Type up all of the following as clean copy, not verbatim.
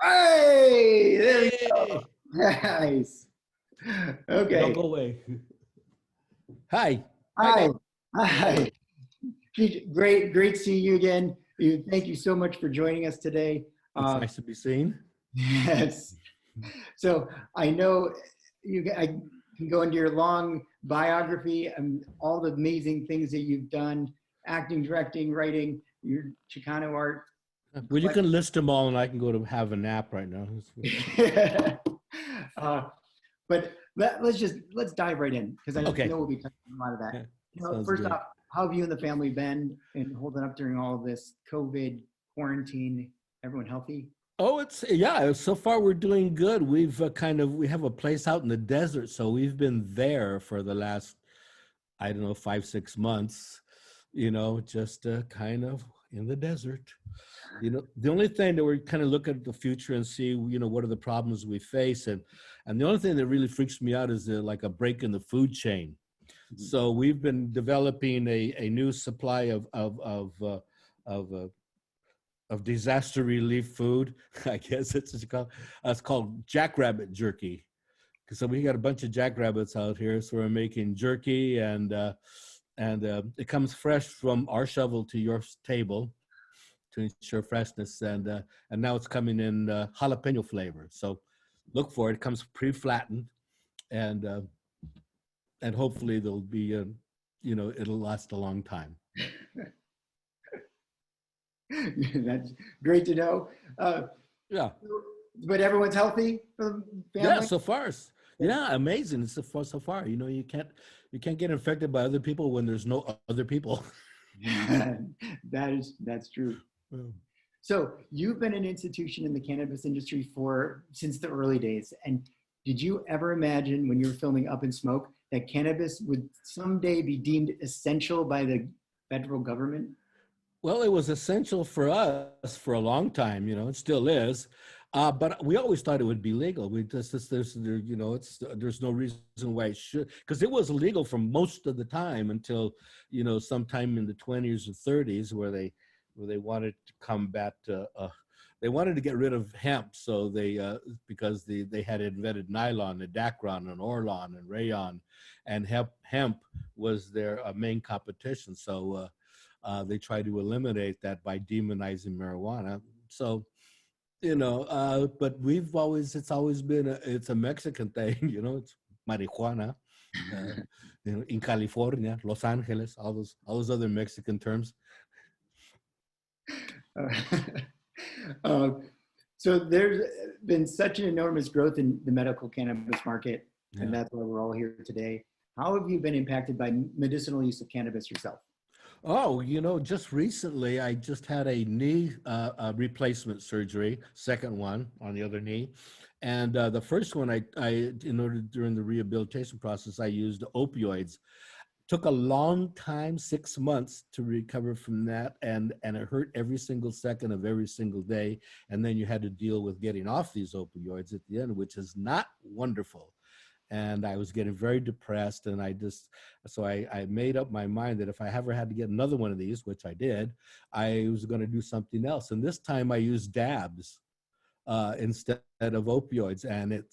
Hey, there we go. Hey, Nice. don't Okay. go away. Hi. Hi, Hi. Dave. Hi. Hey, Great seeing you again. Thank you so much for joining us today. it's Uh, nice to be seen. yes. So I know I can go into your long biography and all the amazing things that you've done, acting, directing, writing, your Chicano art. Well, you can list them all, and I can go to have a nap right now. uh, but let's dive right in because I Okay. know we'll be touching on a lot of that. Yeah, sounds First good. off, how have you and the family been and holding up during all of this COVID quarantine? Everyone healthy? Oh, yeah. So far, we're doing good. We have a place out in the desert, so we've been there for the last, I don't know, 5, 6 months. Just kind of in the desert. The only thing that we're kind of looking at the future and see, what are the problems we face, and the only thing that really freaks me out is like a break in the food chain. Mhm. So we've been developing a new supply of of disaster relief food. I guess it's called jackrabbit jerky. So we got a bunch of jackrabbits out here, so we're making jerky, and it comes fresh from our shovel to your table to ensure freshness, and now it's coming in jalapeno flavor. So look for it. It comes pre-flattened, and uh, and hopefully there'll be it'll last a long time. That's great to know. Uh, Yeah, but everyone's healthy for the yeah. family? So far, yeah, amazing. So far. You can't get infected by other people when there's no other people. That's true. Well, So you've been an institution in the cannabis industry for since the early days. And did you ever imagine when you were filming Up in Smoke that cannabis would someday be deemed essential by the federal government? Well, it was essential for us for a long time. It still is. But we always thought it would be legal. We just there's there, there's no reason why it should, because it was illegal for most of the time until sometime in the 20s or 30s, where they wanted to combat. They wanted to get rid of hemp, so because they had invented nylon and dacron and orlon and rayon, and hemp was their main competition. So they try to eliminate that by demonizing marijuana. So but it's always been it's a Mexican thing. It's marijuana. Uh, in California, Los Angeles, all those other Mexican terms. Uh, uh, so there's been such an enormous growth in the medical cannabis market, and Yeah. that's why we're all here today. How have you been impacted by medicinal use of cannabis yourself? Oh, just recently I just had a knee replacement surgery, second one on the other knee, and the first one in order during the rehabilitation process I used opioids. Took a long time, 6 months to recover from that, and it hurt every single second of every single day. And then you had to deal with getting off these opioids at the end, which is not wonderful. And I was getting very depressed, and I made up my mind that if I ever had to get another one of these, which I did, I was going to do something else. And this time I used dabs instead of opioids, and it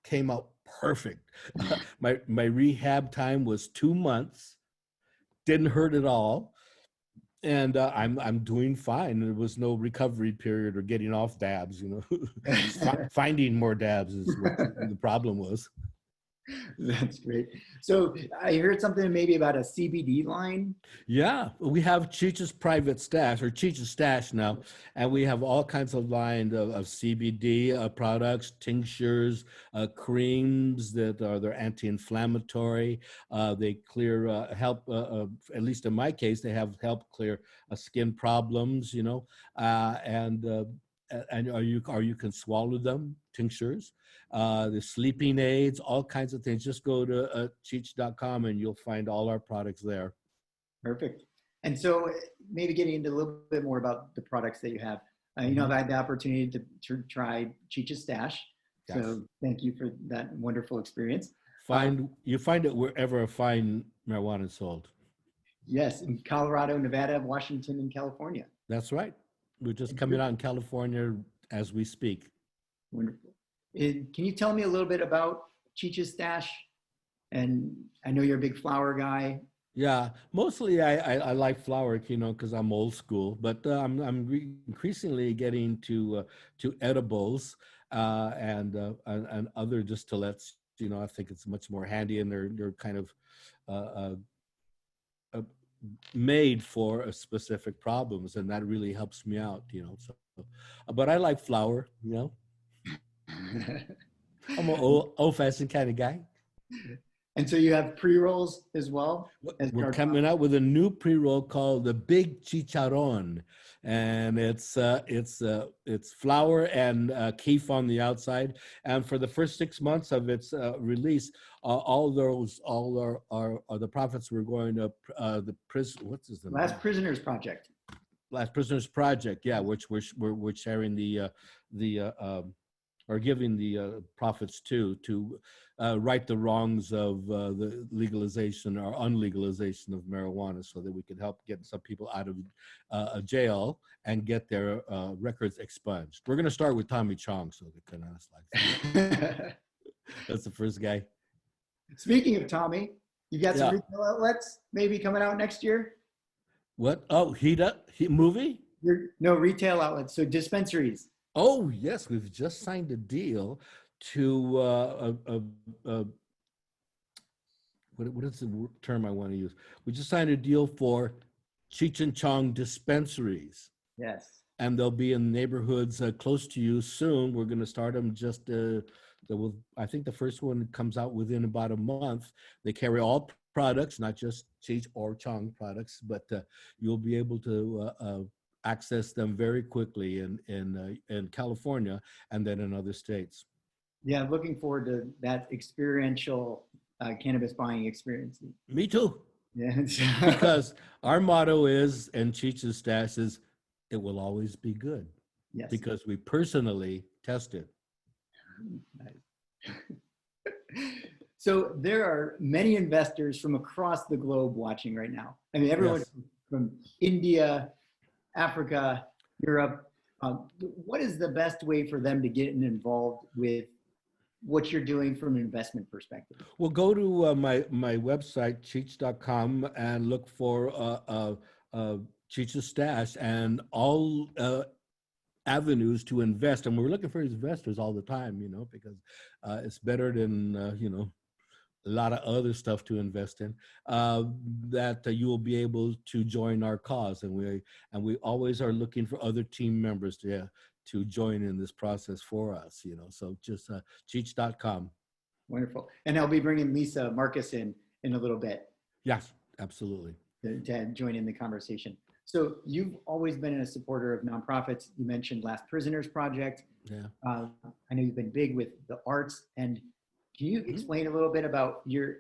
came out perfect. My rehab time was 2 months. Didn't hurt at all, and I'm doing fine. There was no recovery period or getting off dabs. Finding more dabs is what the problem was. That's great. So I heard something maybe about a CBD line. Yeah, we have Cheech's private stash or Cheech's stash now, and we have all kinds of line of CBD products, tinctures, creams that are they're anti-inflammatory. They clear help. At least in my case, they have help clear skin problems. And you can swallow them, tinctures, the sleeping aids, all kinds of things. Just go to cheech.com and you'll find all our products there. Perfect. And so maybe getting into a little bit more about the products that you have. I've had the opportunity to try Cheech's Stash. Yes. So thank you for that wonderful experience. You find it wherever a fine marijuana is sold. Yes, in Colorado, Nevada, Washington, and California. That's right. We're just And coming out in California as we speak. Wonderful. Can you tell me a little bit about Cheech's stash? And I know you're a big flower guy. Yeah, mostly I like flower, because I'm old school, but increasingly getting to edibles and other distillates. I think it's much more handy, and they're kind of uh, uh, uh, made for specific problems, and that really helps me out. So, but I like flower. I'm an old-fashioned kind of guy. And so you have pre-rolls as well as We're narcotics. coming out with a new pre-roll called the Big Chicharron, and it's flour and keef on the outside. And for the first 6 months of its release, all the profits were going to the prison. What's his name? Last Prisoners Project. Last Prisoners Project, yeah, which we're sharing the or giving the profits to right the wrongs of the legalization or unlegalization of marijuana, so that we can help get some people out of jail and get their records expunged. We're going to start with Tommy Chong, so they can ask like that's the first guy. Speaking of Tommy, you got some Yeah. retail outlets maybe coming out next year? What? Oh, he movie? No, retail outlets, so dispensaries. Oh, yes, we've just signed a deal to what is the term I want to use? We just signed a deal for Cheech and Chong dispensaries, Yes. and they'll be in neighborhoods close to you soon. We're going to start them I think the first one comes out within about a month. They carry all products, not just Cheech or Chong products, but you'll be able to access them very quickly in California and then in other states. Yeah, I'm looking forward to that experiential cannabis buying experience. Me too. Yeah. Because our motto is, and Cheech's stash is, it will always be good. Yes. Because we personally test it. Nice. So there are many investors from across the globe watching right now. I mean, everyone Yes. from India, Africa, Europe. What is the best way for them to get involved with what you're doing from an investment perspective? Well, go to my website, cheech.com, and look for Cheech's stash and all avenues to invest. And we're looking for investors all the time, because it's better than, a lot of other stuff to invest in, that you will be able to join our cause. And we always are looking for other team members to join in this process for us, so just cheech.com. Wonderful. And I'll be bringing Lisa Marcus in a little bit. Yes, absolutely. To join in the conversation. So you've always been a supporter of nonprofits. You mentioned Last Prisoners Project. Yeah. I know you've been big with the arts. And can you explain a little bit about your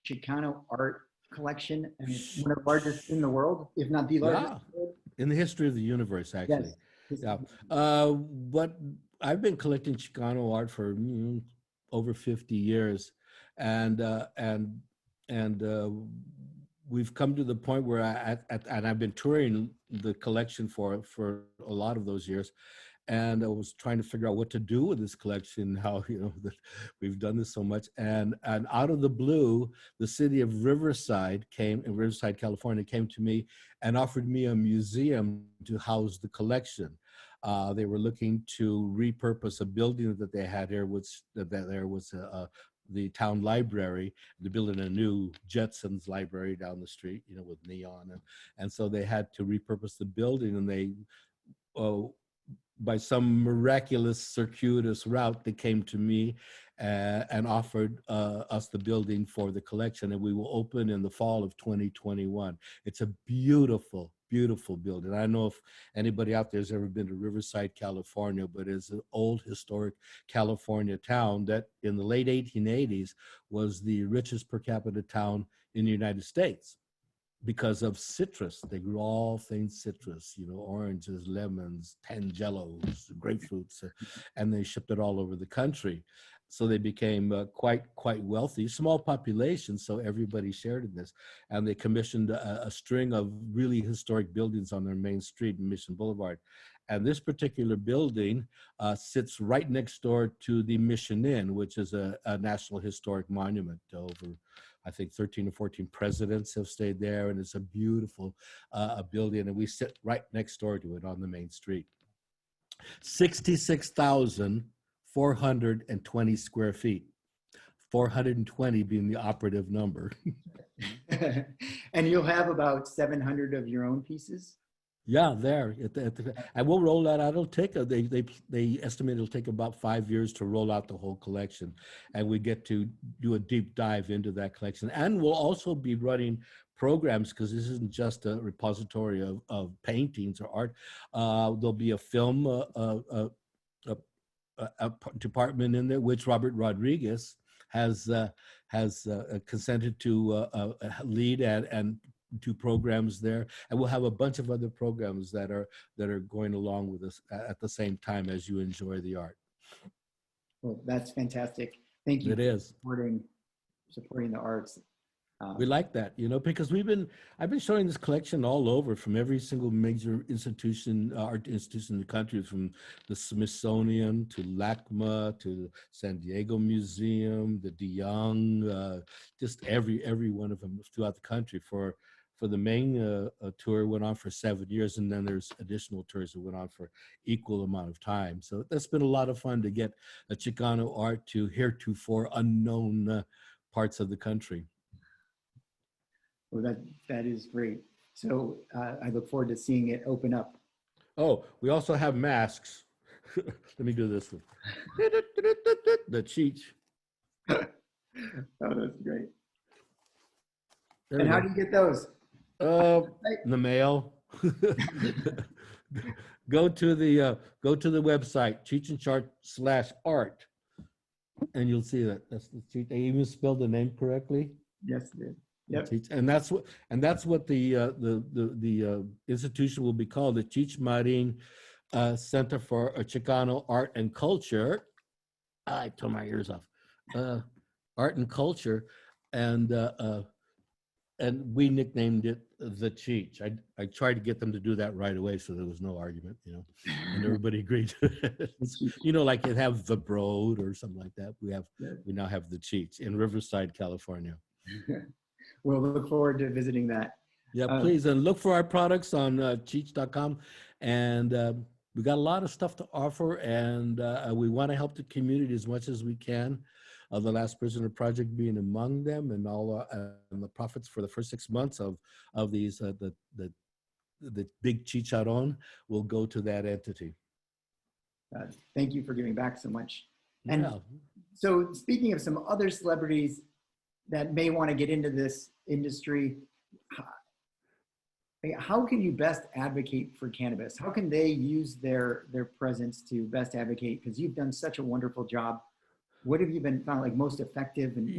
Chicano art collection? And it's one of the largest in the world, if not the largest. Yeah. In the history of the universe, actually. Yes. Yeah. But I've been collecting Chicano art for over 50 years, and we've come to the point where and I've been touring the collection for a lot of those years, and I was trying to figure out what to do with this collection. How that we've done this so much, and out of the blue, the city of Riverside, California, came to me and offered me a museum to house the collection. They were looking to repurpose a building that they had here, which there was the town library. They're building a new Jetsons library down the street, with neon, and so they had to repurpose the building, and they, by some miraculous circuitous route, they came to me and offered us the building for the collection, and we will open in the fall of 2021. It's a beautiful, beautiful building. I don't know if anybody out there has ever been to Riverside, California, but it's an old historic California town that in the late 1880s was the richest per capita town in the United States because of citrus. They grew all things citrus, oranges, lemons, tangelos, grapefruits, and they shipped it all over the country. So they became quite wealthy, small population, so everybody shared in this. And they commissioned a string of really historic buildings on their main street, Mission Boulevard. And this particular building sits right next door to the Mission Inn, which is a National Historic Monument. Over, I think, 13 or 14 presidents have stayed there, and it's a beautiful building, and we sit right next door to it on the main street. 66,420 square feet, 420 being the operative number. And you'll have about 700 of your own pieces? Yeah, there. And we'll roll that out. It'll take, they estimate it'll take about 5 years to roll out the whole collection. And we get to do a deep dive into that collection. And we'll also be running programs, because this isn't just a repository of paintings or art. There'll be a film a department in there, which Robert Rodriguez has consented to lead and do programs there, and we'll have a bunch of other programs that are going along with us at the same time as you enjoy the art. Well, that's fantastic. Thank you. It is supporting the arts. We like that, because I've been showing this collection all over, from every single major institution, art institution in the country, from the Smithsonian to LACMA to San Diego Museum, the De Young, just every one of them throughout the country. For the main tour went on for 7 years, and then there's additional tours that went on for equal amount of time. So that's been a lot of fun to get a Chicano art to heretofore unknown parts of the country. Well, that is great. So I look forward to seeing it open up. Oh, we also have masks. Let me do this one. The Cheech. Oh, that's great. There And how do you get those? In the mail. Go to the website, cheechandchart/art, and you'll see that. That's the Cheech. They even spelled the name correctly. Yes, it did. Yep. And that's what the institution will be called, the Cheech Marin Center for Chicano Art and Culture. I tore my ears off. Art and Culture, and we nicknamed it the Cheech. I tried to get them to do that right away, so there was no argument, and everybody agreed. Like it have the Broad or something like that. We now have the Cheech in Riverside, California. We'll look forward to visiting that. Yeah, please. And look for our products on cheech.com. And we got a lot of stuff to offer, and we want to help the community as much as we can. The Last Prisoner Project being among them, and all and the profits for the first 6 months of these, the big Chicharron will go to that entity. Thank you for giving back so much. And yeah. So speaking of some other celebrities that may want to get into this industry, how can you best advocate for cannabis? How can they use their presence to best advocate? Because you've done such a wonderful job. What have you been found like most effective? And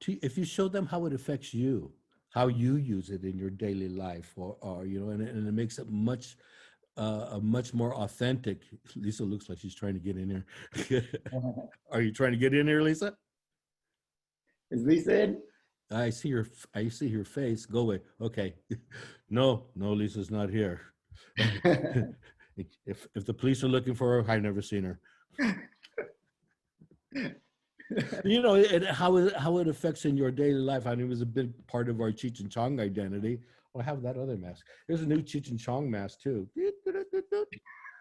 if you show them how it affects you, how you use it in your daily life, or and it makes it much more authentic. Lisa looks like she's trying to get in here. Are you trying to get in here, Lisa? Is Lisa in? I see her face. Go away. Okay. No, Lisa's not here. If the police are looking for her, I've never seen her. How it affects in your daily life. I mean, it was a big part of our Cheech and Chong identity. I have that other mask. There's a new Cheech and Chong mask too.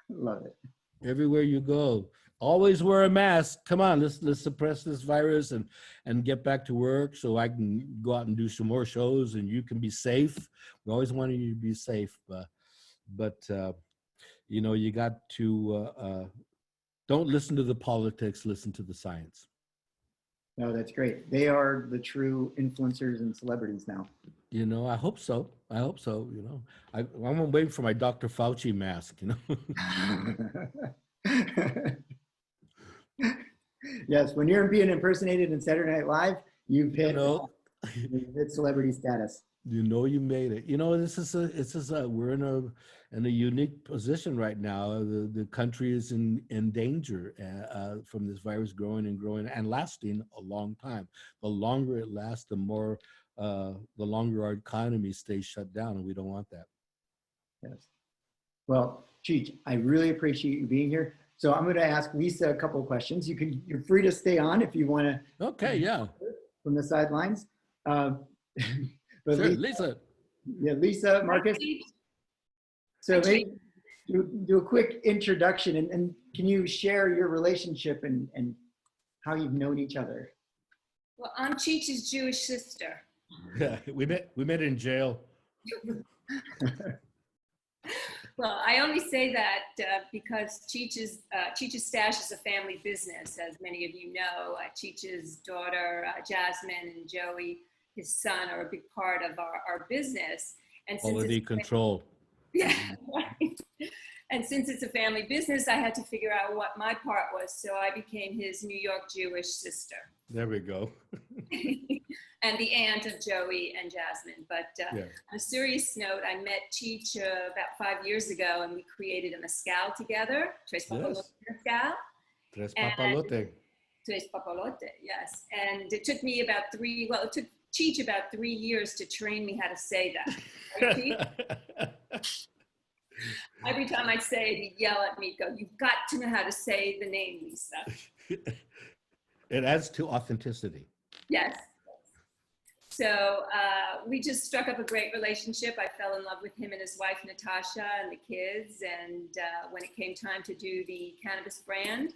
Love it. Everywhere you go, always wear a mask. Come on, let's suppress this virus and get back to work, so I can go out and do some more shows and you can be safe. We always wanted you to be safe, but you got to don't listen to the politics. Listen to the science. No, that's great. They are the true influencers and celebrities now. I hope so. I'm waiting for my Dr. Fauci mask, Yes, when you're being impersonated in Saturday Night Live, you've hit celebrity status. You made it. We're in a unique position right now. The country is in danger from this virus growing and lasting a long time. The longer it lasts, the longer our economy stays shut down, and we don't want that. Yes. Well, Cheech, I really appreciate you being here. So I'm going to ask Lisa a couple of questions. You're free to stay on if you want to Okay, yeah. from the sidelines. Uh, but Sure, Lisa. Yeah, Lisa, Marcus. So maybe do a quick introduction and can you share your relationship and how you've known each other? Well, I'm Cheech's Jewish sister. Yeah, we met in jail. Well, I only say that because Cheech's Stash is a family business, as many of you know. Cheech's daughter, Jasmine, and Joey, his son, are a big part of our business. And Quality control. Yeah, right. And since it's a family business, I had to figure out what my part was. So I became his New York Jewish sister. There we go. And the aunt of Joey and Jasmine. But Yeah. on a serious note, I met Cheech about 5 years ago, and we created a mezcal together, Tres Papalote Mezcal. Tres papalote. Tres Papalote, yes. And it took me it took Cheech about 3 years to train me how to say that. Right, Cheech? Every time I'd say it, he'd yell at me, go, "You've got to know how to say the name, Lisa." It adds to authenticity. Yes. So we just struck up a great relationship. I fell in love with him and his wife, Natasha, and the kids. And when it came time to do the cannabis brand,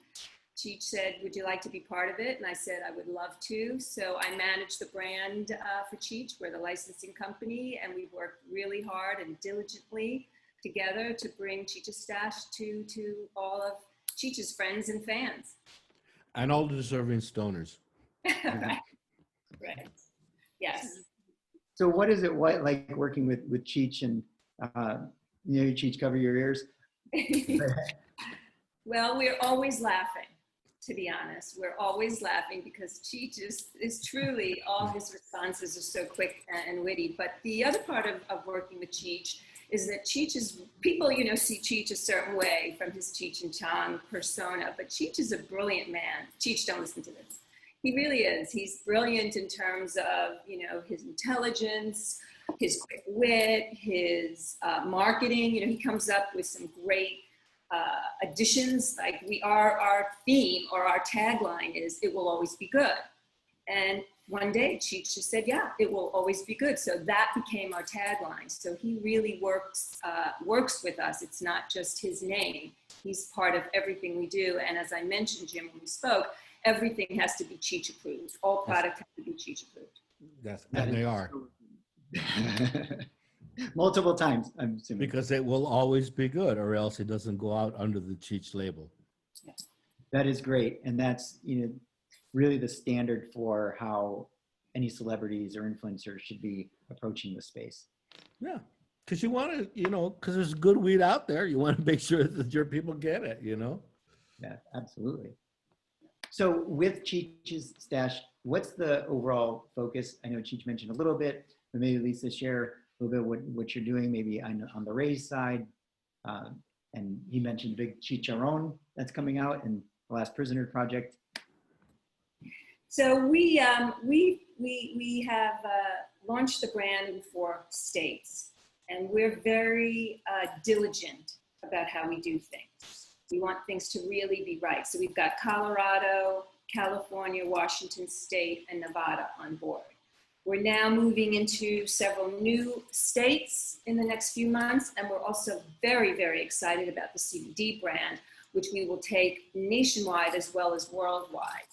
Cheech said, "Would you like to be part of it?" And I said, "I would love to." So I managed the brand for Cheech. We're the licensing company, and we've worked really hard and diligently together to bring Cheech's Stash to all of Cheech's friends and fans. And all the deserving stoners. Right. Right. Yes. So what is it like working with Cheech and Cheech, cover your ears? Well, we're always laughing, to be honest. We're always laughing because Cheech is truly, all his responses are so quick and witty. But the other part of working with Cheech is that people, see Cheech a certain way from his Cheech and Chong persona, but Cheech is a brilliant man. Cheech, don't listen to this. He really is. He's brilliant in terms of, his intelligence, his quick wit, his marketing. He comes up with some great additions. Like our theme or our tagline is, "It will always be good." And one day Cheech just said, "Yeah, it will always be good." So that became our tagline. So he really works with us. It's not just his name. He's part of everything we do. And as I mentioned, Jim, when we spoke, everything has to be Cheech approved. All products have to be Cheech approved. And they are. Multiple times, I'm assuming. Because it will always be good, or else it doesn't go out under the Cheech label. Yeah. That is great. And that's, really the standard for how any celebrities or influencers should be approaching the space. Yeah. Because you want to, because there's good weed out there. You want to make sure that your people get it, Yeah, absolutely. So with Cheech's Stash, what's the overall focus? I know Cheech mentioned a little bit, but maybe Lisa share a little bit what you're doing, maybe on the Raise side. And he mentioned Big Chicharron that's coming out and the Last Prisoner Project. So we have launched the brand in 4 states, and we're very diligent about how we do things. We want things to really be right. So we've got Colorado, California, Washington State, and Nevada on board. We're now moving into several new states in the next few months, and we're also very, very excited about the CBD brand, which we will take nationwide as well as worldwide.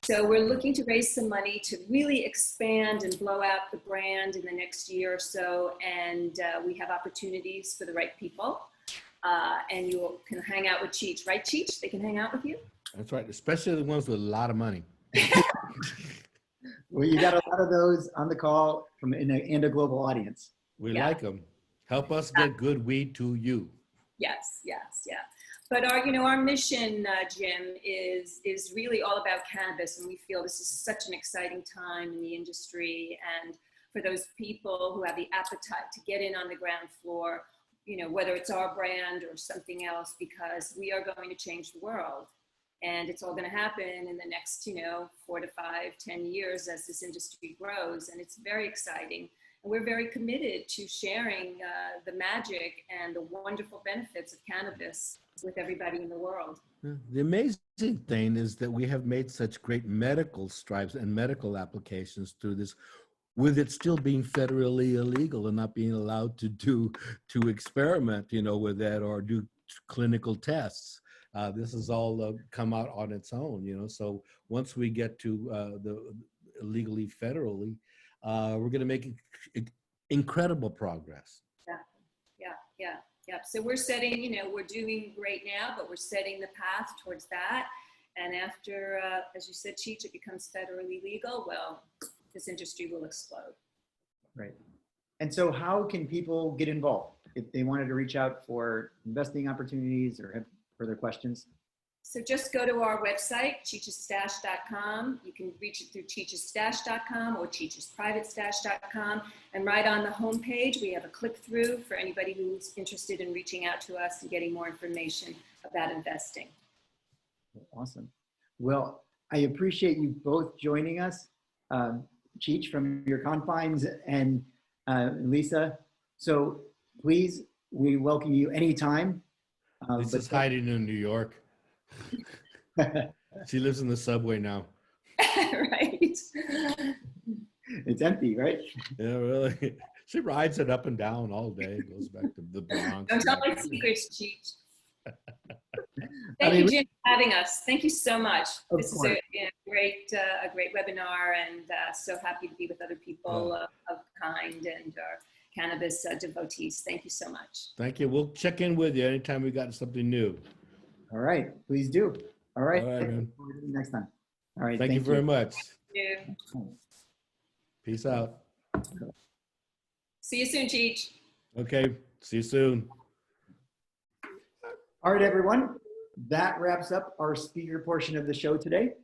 So we're looking to raise some money to really expand and blow out the brand in the next year or so, and we have opportunities for the right people. And you can hang out with Cheech, right, Cheech? They can hang out with you? That's right, especially the ones with a lot of money. Well, you got a lot of those on the call and a global audience. We like them. Help us get good weed to you. Yes, yes, yeah. But our mission, Jim, is really all about cannabis, and we feel this is such an exciting time in the industry, and for those people who have the appetite to get in on the ground floor, whether it's our brand or something else, because we are going to change the world. And it's all going to happen in the next, 4 to 5, 10 years as this industry grows. And it's very exciting. we're very committed to sharing the magic and the wonderful benefits of cannabis with everybody in the world. The amazing thing is that we have made such great medical strides and medical applications through this, with it still being federally illegal and not being allowed to experiment, with that or do clinical tests. This has all come out on its own, So once we get to the legally federally, we're going to make incredible progress. Yeah. So we're setting, we're doing great now, but we're setting the path towards that. And after, as you said, Cheech, it becomes federally legal, well, this industry will explode. Right. And so how can people get involved if they wanted to reach out for investing opportunities or have further questions? So just go to our website, cheechesstash.com. You can reach it through cheechesstash.com or cheechesprivatestash.com. And right on the homepage, we have a click-through for anybody who's interested in reaching out to us and getting more information about investing. Awesome. Well, I appreciate you both joining us, Cheech from your confines and Lisa. So please, we welcome you anytime. Lisa's hiding in New York. She lives in the subway now. Right. It's empty, right? Yeah, really. She rides it up and down all day. Goes back to the Bronx. Don't tell my secrets, Cheech. Thank you, Jim, for having us. Thank you so much. This is a great webinar, and so happy to be with other people of kind and cannabis devotees. Thank you so much. Thank you. We'll check in with you anytime we got something new. All right, please do. All right, man. Next time. All right, thank you very much. Thank you. Peace out. See you soon, Cheech. Okay, see you soon. All right, everyone. That wraps up our speaker portion of the show today.